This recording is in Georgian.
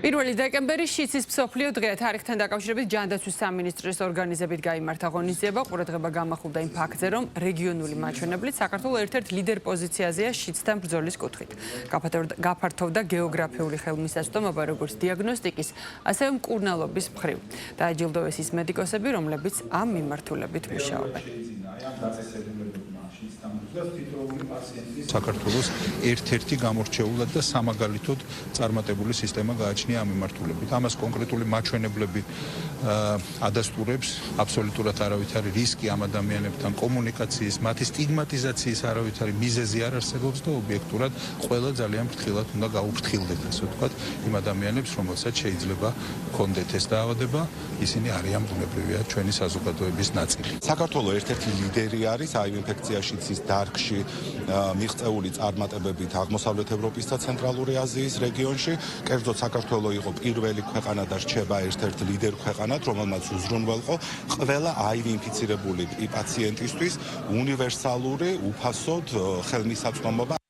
პირველი დეკემბერი შიცის მსოფლიო დღეა. თარიღთან დაკავშირებით ჯანდაცვის სამინისტროს ორგანიზებით გაიმართა ღონისძიება. ყურადღება გამახვილდა იმ ფაქტზე, რომ რეგიონული მაჩვენებლით საქართველოს ერთ-ერთ ლიდერ პოზიციაზეა შიცთან ბრძოლის კუთხით. გაფართოვდა გეოგრაფიული ხელმისაწვდომობა როგორც დიაგნოსტიკის, ასევე მკურნალობის მხრივ. დააჯილდოვეს ის მედიკოსები, რომლებიც ამ მიმართულებით მუშაობენ. საქართველოს ერთ-ერთი გამორჩეულად და სამაგალითოდ წარმატებული სისტემა გააჩნია ამ მიმართულებით. ამას კონკრეტული მაჩვენებლები ადასტურებს, აბსოლუტურად არავითარი რისკი ამ ადამიანებთან კომუნიკაციის, მათი სტიგმატიზაციის არავითარი მიზეზი არ არსებობს და ობიექტურად ყველა ძალიან ფრთხილად უნდა გაუფრთხილდეთ, ასე ვთქვათ, იმ ადამიანებს, რომელსაც შეიძლება ჰქონდეთ ეს დაავადება, ისინი არიან ბუნებრივია ჩვენი საზოგადოების ნაწილი. საქართველოს ერთ-ერთი ლიდერი არის აი ინფექციაშიც დარგში მიღწეული წარმატებებით აღმოსავლეთ ევროპის და ცენტრალური აზიის რეგიონში. კერძოდ საქართველოს იყო პირველი ქვეყანა და რჩება ერთ-ერთ ლიდერ ქვეყანად, რომელმაც უზრუნველყო ყველა HIV ინფიცირებული პაციენტისთვის უნივერსალური უფასოდ ხელმისაწვდომობა.